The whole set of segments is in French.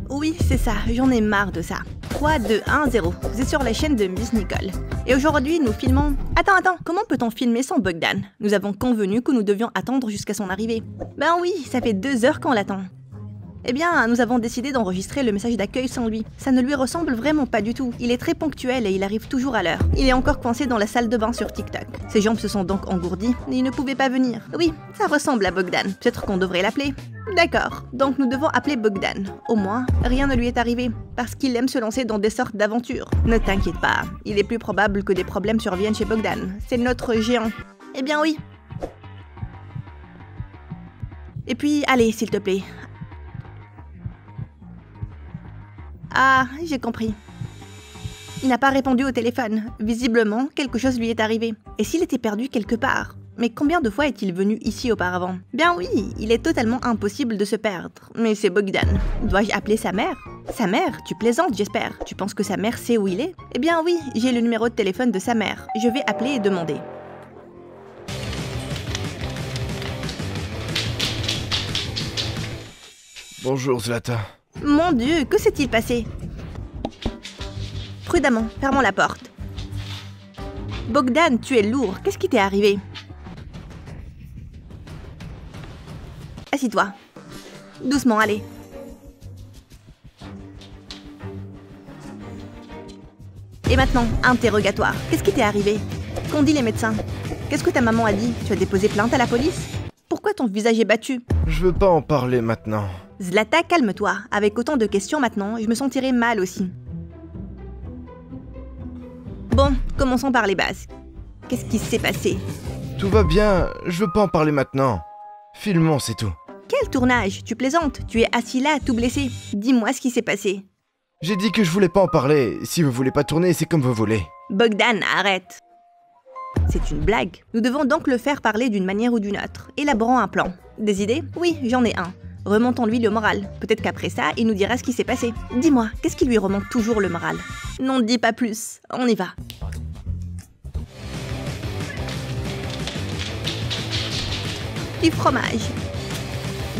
Oui, c'est ça, j'en ai marre de ça. 3, 2, 1, 0. Vous êtes sur la chaîne de Miss Nicole. Et aujourd'hui, nous filmons... Attends, comment peut-on filmer sans Bogdan? Nous avons convenu que nous devions attendre jusqu'à son arrivée. Ben oui, ça fait 2 heures qu'on l'attend. Eh bien, nous avons décidé d'enregistrer le message d'accueil sans lui. Ça ne lui ressemble vraiment pas du tout. Il est très ponctuel et il arrive toujours à l'heure. Il est encore coincé dans la salle de bain sur TikTok. Ses jambes se sont donc engourdies et il ne pouvait pas venir. Oui, ça ressemble à Bogdan. Peut-être qu'on devrait l'appeler. D'accord, donc nous devons appeler Bogdan. Au moins, rien ne lui est arrivé, parce qu'il aime se lancer dans des sortes d'aventures. Ne t'inquiète pas, il est plus probable que des problèmes surviennent chez Bogdan. C'est notre géant. Eh bien oui. Et puis, allez, s'il te plaît. Ah, j'ai compris. Il n'a pas répondu au téléphone. Visiblement, quelque chose lui est arrivé. Et s'il était perdu quelque part? Mais combien de fois est-il venu ici auparavant? Bien oui, il est totalement impossible de se perdre. Mais c'est Bogdan. Dois-je appeler sa mère? Sa mère? Tu plaisantes, j'espère. Tu penses que sa mère sait où il est? Eh bien oui, j'ai le numéro de téléphone de sa mère. Je vais appeler et demander. Bonjour Zlata. Mon Dieu, que s'est-il passé? Prudemment, fermons la porte. Bogdan, tu es lourd. Qu'est-ce qui t'est arrivé? Assis-toi. Doucement, allez. Et maintenant, interrogatoire. Qu'est-ce qui t'est arrivé? Qu'ont dit les médecins? Qu'est-ce que ta maman a dit? Tu as déposé plainte à la police? Pourquoi ton visage est battu? Je veux pas en parler maintenant. Zlata, calme-toi. Avec autant de questions maintenant, je me sentirais mal aussi. Bon, commençons par les bases. Qu'est-ce qui s'est passé? Tout va bien, je veux pas en parler maintenant. Filmons, c'est tout. Quel tournage? Tu plaisantes? Tu es assis là, tout blessé. Dis-moi ce qui s'est passé. J'ai dit que je voulais pas en parler. Si vous voulez pas tourner, c'est comme vous voulez. Bogdan, arrête. C'est une blague. Nous devons donc le faire parler d'une manière ou d'une autre. Élaborons un plan. Des idées? Oui, j'en ai un. Remontons-lui le moral. Peut-être qu'après ça, il nous dira ce qui s'est passé. Dis-moi, qu'est-ce qui lui remonte toujours le moral? Non, dis pas plus. On y va. Du fromage.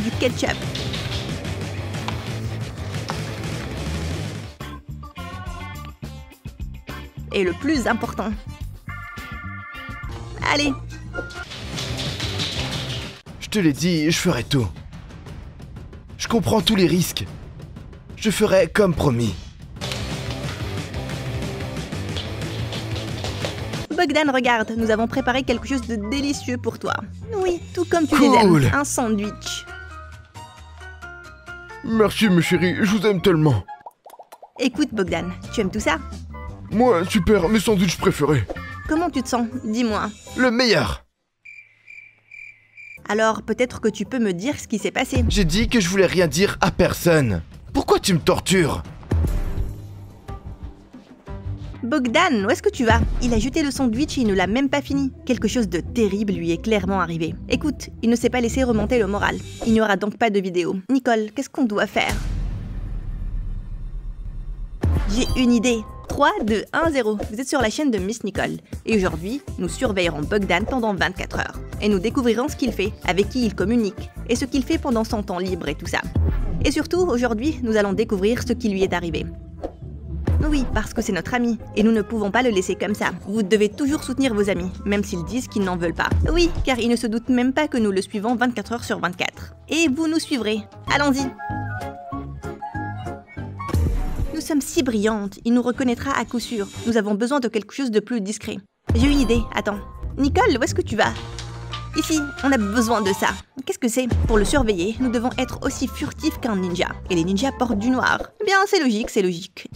Du ketchup. Et le plus important. Allez. Je te l'ai dit, je ferai tout. Je comprends tous les risques. Je ferai comme promis. Bogdan, regarde, nous avons préparé quelque chose de délicieux pour toi. Oui, tout comme tu Cool. les aimes. Un sandwich. Merci mes chéris, je vous aime tellement. Écoute Bogdan, tu aimes tout ça? Moi, super, mes sandwichs préférés. Comment tu te sens? Dis-moi. Le meilleur. Alors peut-être que tu peux me dire ce qui s'est passé. J'ai dit que je voulais rien dire à personne. Pourquoi tu me tortures? Bogdan, où est-ce que tu vas? Il a jeté le sandwich et il ne l'a même pas fini. Quelque chose de terrible lui est clairement arrivé. Écoute, il ne s'est pas laissé remonter le moral. Il n'y aura donc pas de vidéo. Nicole, qu'est-ce qu'on doit faire? J'ai une idée. 3, 2, 1, 0. Vous êtes sur la chaîne de Miss Nicole. Et aujourd'hui, nous surveillerons Bogdan pendant 24 heures. Et nous découvrirons ce qu'il fait, avec qui il communique, et ce qu'il fait pendant son temps libre et tout ça. Et surtout, aujourd'hui, nous allons découvrir ce qui lui est arrivé. Oui, parce que c'est notre ami, et nous ne pouvons pas le laisser comme ça. Vous devez toujours soutenir vos amis, même s'ils disent qu'ils n'en veulent pas. Oui, car ils ne se doutent même pas que nous le suivons 24 heures sur 24. Et vous nous suivrez. Allons-y. Nous sommes si brillantes, il nous reconnaîtra à coup sûr. Nous avons besoin de quelque chose de plus discret. J'ai une idée, attends. Nicole, où est-ce que tu vas? Ici, on a besoin de ça. Qu'est-ce que c'est? Pour le surveiller, nous devons être aussi furtifs qu'un ninja. Et les ninjas portent du noir. Bien, c'est logique, c'est logique.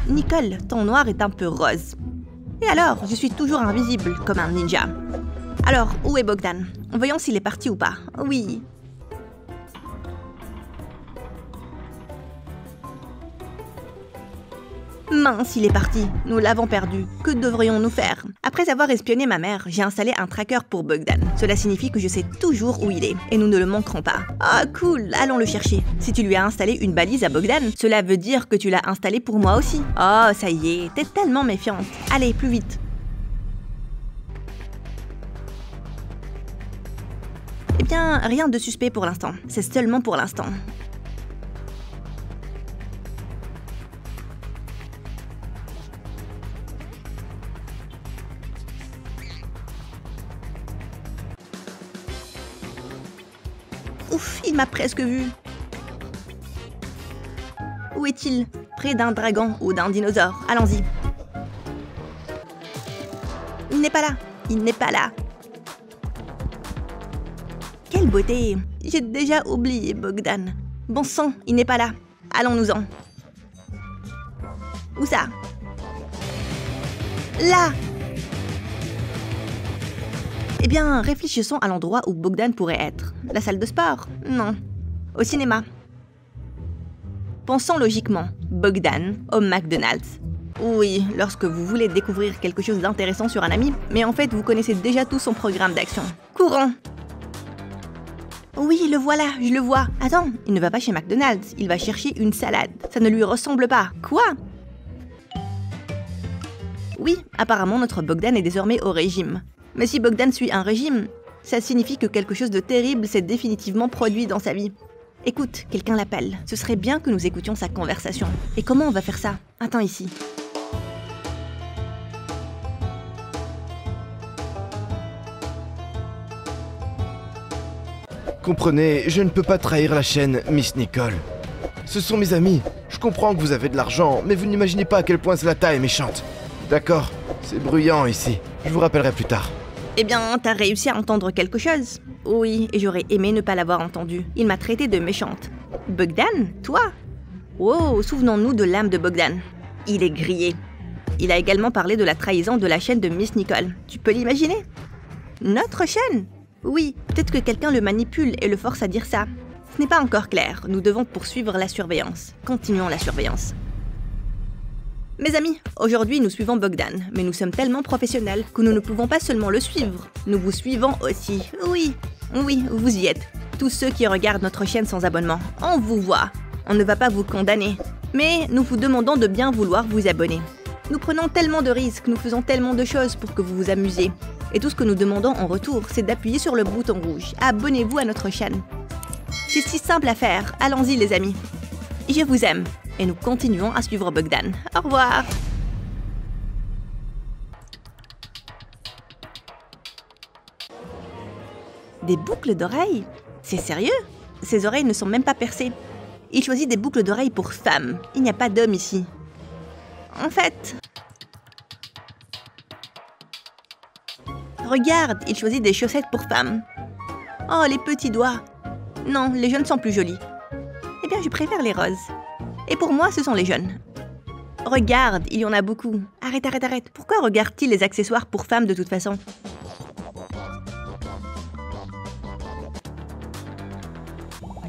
Nicole, ton noir est un peu rose. Et alors, je suis toujours invisible, comme un ninja. Alors, où est Bogdan? Voyons s'il est parti ou pas. Oui. Mince, il est parti. Nous l'avons perdu. Que devrions-nous faire? Après avoir espionné ma mère, j'ai installé un tracker pour Bogdan. Cela signifie que je sais toujours où il est. Et nous ne le manquerons pas. Ah, cool, allons le chercher. Si tu lui as installé une balise à Bogdan, cela veut dire que tu l'as installé pour moi aussi. Oh, ça y est, t'es tellement méfiante. Allez, plus vite. Eh bien, rien de suspect pour l'instant. C'est seulement pour l'instant. Ouf, il m'a presque vu. Où est-il? Près d'un dragon ou d'un dinosaure. Allons-y. Il n'est pas là. Il n'est pas là. Quelle beauté! J'ai déjà oublié Bogdan. Bon sang, il n'est pas là. Allons-nous-en. Où ça? Là! Eh bien, réfléchissons à l'endroit où Bogdan pourrait être. La salle de sport? Non. Au cinéma? Pensons logiquement. Bogdan au McDonald's. Oui, lorsque vous voulez découvrir quelque chose d'intéressant sur un ami, mais en fait, vous connaissez déjà tout son programme d'action. Courons! Oui, le voilà, je le vois. Attends, il ne va pas chez McDonald's, il va chercher une salade. Ça ne lui ressemble pas. Quoi? Oui, apparemment notre Bogdan est désormais au régime. Mais si Bogdan suit un régime, ça signifie que quelque chose de terrible s'est définitivement produit dans sa vie. Écoute, quelqu'un l'appelle. Ce serait bien que nous écoutions sa conversation. Et comment on va faire ça? Attends ici. Comprenez, je ne peux pas trahir la chaîne, Miss Nicole. Ce sont mes amis. Je comprends que vous avez de l'argent, mais vous n'imaginez pas à quel point Zlata est méchante. D'accord, c'est bruyant ici. Je vous rappellerai plus tard. Eh bien, t'as réussi à entendre quelque chose? Oui, et j'aurais aimé ne pas l'avoir entendu. Il m'a traité de méchante. Bogdan? Toi? Oh, souvenons-nous de l'âme de Bogdan. Il est grillé. Il a également parlé de la trahison de la chaîne de Miss Nicole. Tu peux l'imaginer? Notre chaîne? Oui, peut-être que quelqu'un le manipule et le force à dire ça. Ce n'est pas encore clair. Nous devons poursuivre la surveillance. Continuons la surveillance. Mes amis, aujourd'hui nous suivons Bogdan, mais nous sommes tellement professionnels que nous ne pouvons pas seulement le suivre. Nous vous suivons aussi. Oui, vous y êtes. Tous ceux qui regardent notre chaîne sans abonnement, on vous voit. On ne va pas vous condamner, mais nous vous demandons de bien vouloir vous abonner. Nous prenons tellement de risques, nous faisons tellement de choses pour que vous vous amusiez. Et tout ce que nous demandons en retour, c'est d'appuyer sur le bouton rouge. Abonnez-vous à notre chaîne. C'est si simple à faire. Allons-y les amis. Je vous aime. Et nous continuons à suivre Bogdan. Au revoir. Des boucles d'oreilles? C'est sérieux? Ses oreilles ne sont même pas percées. Il choisit des boucles d'oreilles pour femmes. Il n'y a pas d'homme ici. En fait... Regarde, il choisit des chaussettes pour femmes. Oh, les petits doigts. Non, les jaunes sont plus jolis. Eh bien, je préfère les roses. Et pour moi, ce sont les jaunes. Regarde, il y en a beaucoup. Arrête. Pourquoi regarde-t-il les accessoires pour femmes de toute façon?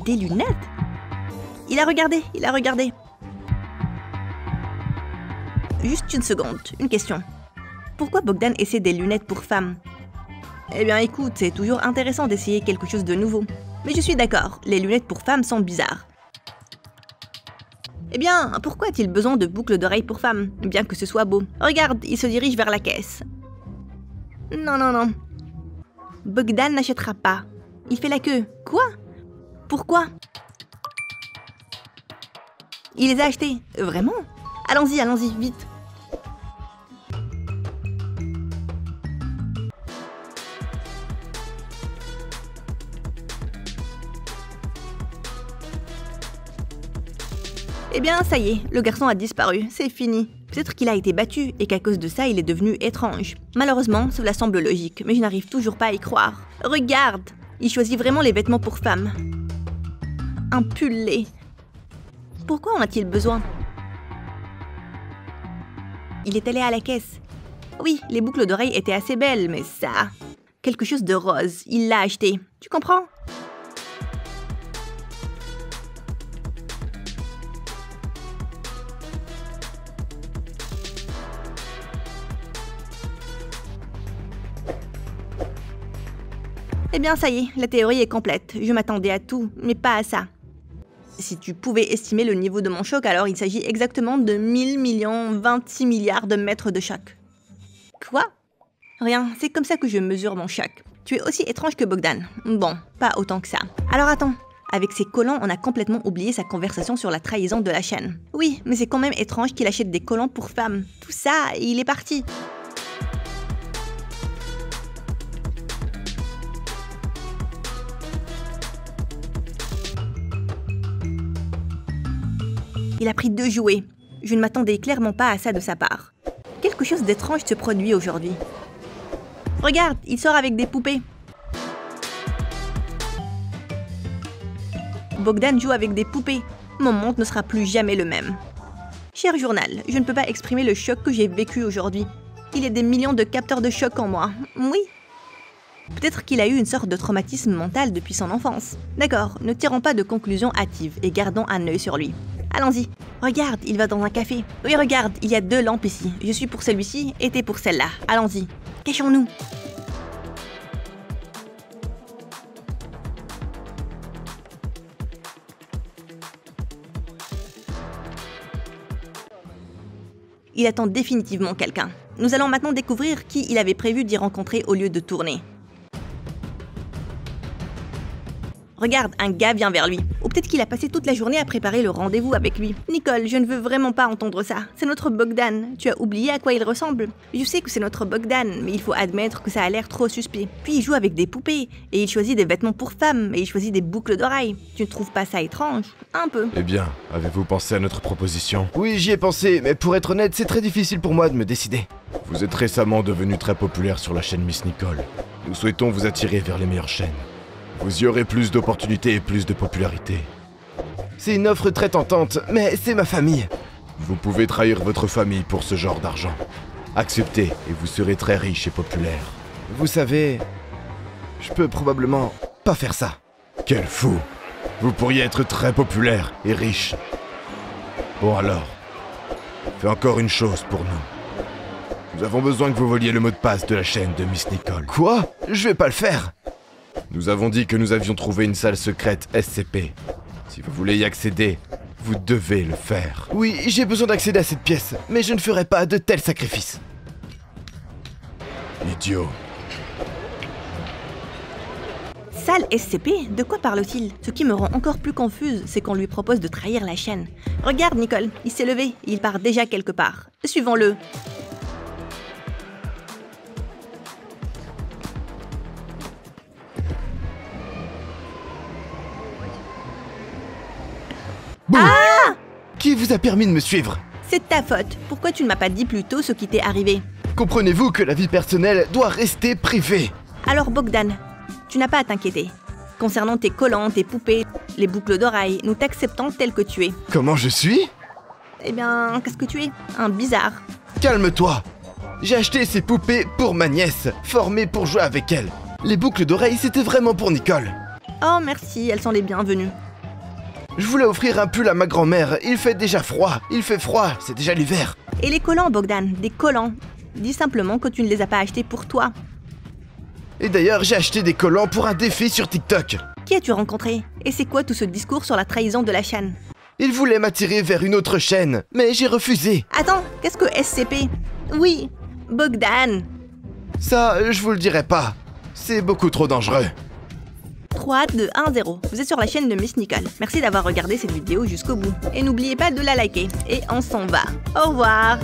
Des lunettes? Il a regardé. Juste une seconde, une question. Pourquoi Bogdan essaie des lunettes pour femmes? Eh bien écoute, c'est toujours intéressant d'essayer quelque chose de nouveau. Mais je suis d'accord, les lunettes pour femmes sont bizarres. Eh bien, pourquoi a-t-il besoin de boucles d'oreilles pour femmes, bien que ce soit beau? Regarde, il se dirige vers la caisse. Non. Bogdan n'achètera pas. Il fait la queue. Quoi? Pourquoi? Il les a achetés. Vraiment? Allons-y, vite. Eh bien, ça y est, le garçon a disparu, c'est fini. Peut-être qu'il a été battu et qu'à cause de ça, il est devenu étrange. Malheureusement, cela semble logique, mais je n'arrive toujours pas à y croire. Regarde! Il choisit vraiment les vêtements pour femmes. Un pull laid. Pourquoi en a-t-il besoin? Il est allé à la caisse. Oui, les boucles d'oreilles étaient assez belles, mais ça... Quelque chose de rose, il l'a acheté. Tu comprends? Eh bien, ça y est, la théorie est complète. Je m'attendais à tout, mais pas à ça. Si tu pouvais estimer le niveau de mon choc, alors il s'agit exactement de 1000 milliards de mètres de choc. Quoi? Rien, c'est comme ça que je mesure mon choc. Tu es aussi étrange que Bogdan. Bon, pas autant que ça. Alors attends, avec ses collants, on a complètement oublié sa conversation sur la trahison de la chaîne. Oui, mais c'est quand même étrange qu'il achète des collants pour femmes. Tout ça, et il est parti. Il a pris 2 jouets. Je ne m'attendais clairement pas à ça de sa part. Quelque chose d'étrange se produit aujourd'hui. Regarde, il sort avec des poupées. Bogdan joue avec des poupées. Mon monde ne sera plus jamais le même. Cher journal, je ne peux pas exprimer le choc que j'ai vécu aujourd'hui. Il y a des millions de capteurs de choc en moi. Oui. Peut-être qu'il a eu une sorte de traumatisme mental depuis son enfance. D'accord, ne tirons pas de conclusions hâtives et gardons un œil sur lui. Allons-y. Regarde, il va dans un café. Oui, regarde, il y a 2 lampes ici. Je suis pour celui-ci et t'es pour celle-là. Allons-y. Cachons-nous. Il attend définitivement quelqu'un. Nous allons maintenant découvrir qui il avait prévu d'y rencontrer au lieu de tourner. Regarde, un gars vient vers lui. Ou peut-être qu'il a passé toute la journée à préparer le rendez-vous avec lui. Nicole, je ne veux vraiment pas entendre ça. C'est notre Bogdan. Tu as oublié à quoi il ressemble. Je sais que c'est notre Bogdan, mais il faut admettre que ça a l'air trop suspect. Puis il joue avec des poupées, et il choisit des vêtements pour femmes, et il choisit des boucles d'oreilles. Tu ne trouves pas ça étrange? Un peu. Eh bien, avez-vous pensé à notre proposition? Oui, j'y ai pensé, mais pour être honnête, c'est très difficile pour moi de me décider. Vous êtes récemment devenu très populaire sur la chaîne Miss Nicole. Nous souhaitons vous attirer vers les meilleures chaînes. Vous y aurez plus d'opportunités et plus de popularité. C'est une offre très tentante, mais c'est ma famille. Vous pouvez trahir votre famille pour ce genre d'argent. Acceptez et vous serez très riche et populaire. Vous savez, je peux probablement pas faire ça. Quel fou! Vous pourriez être très populaire et riche. Bon alors, fais encore une chose pour nous. Nous avons besoin que vous voliez le mot de passe de la chaîne de Miss Nicole. Quoi? Je vais pas le faire! Nous avons dit que nous avions trouvé une salle secrète SCP. Si vous voulez y accéder, vous devez le faire. Oui, j'ai besoin d'accéder à cette pièce, mais je ne ferai pas de tels sacrifices. Idiot. Salle SCP? De quoi parle-t-il? Ce qui me rend encore plus confuse, c'est qu'on lui propose de trahir la chaîne. Regarde, Nicole, il s'est levé, il part déjà quelque part. Suivons-le. Boum! Ah! Qui vous a permis de me suivre? C'est ta faute. Pourquoi tu ne m'as pas dit plus tôt ce qui t'est arrivé? Comprenez-vous que la vie personnelle doit rester privée? Alors Bogdan, tu n'as pas à t'inquiéter. Concernant tes collants, tes poupées, les boucles d'oreilles, nous t'acceptons tel que tu es. Comment je suis? Eh bien, qu'est-ce que tu es? Un bizarre. Calme-toi! J'ai acheté ces poupées pour ma nièce, formée pour jouer avec elle. Les boucles d'oreilles, c'était vraiment pour Nicole. Oh merci, elles sont les bienvenues. Je voulais offrir un pull à ma grand-mère, il fait déjà froid, c'est déjà l'hiver. Et les collants, Bogdan, des collants. Dis simplement que tu ne les as pas achetés pour toi. Et d'ailleurs, j'ai acheté des collants pour un défi sur TikTok. Qui as-tu rencontré? Et c'est quoi tout ce discours sur la trahison de la chaîne? Il voulait m'attirer vers une autre chaîne, mais j'ai refusé. Attends, qu'est-ce que SCP? Oui, Bogdan. Ça, je vous le dirai pas. C'est beaucoup trop dangereux. 3, 2, 1, 0. Vous êtes sur la chaîne de Miss Nicole. Merci d'avoir regardé cette vidéo jusqu'au bout. Et n'oubliez pas de la liker. Et on s'en va. Au revoir.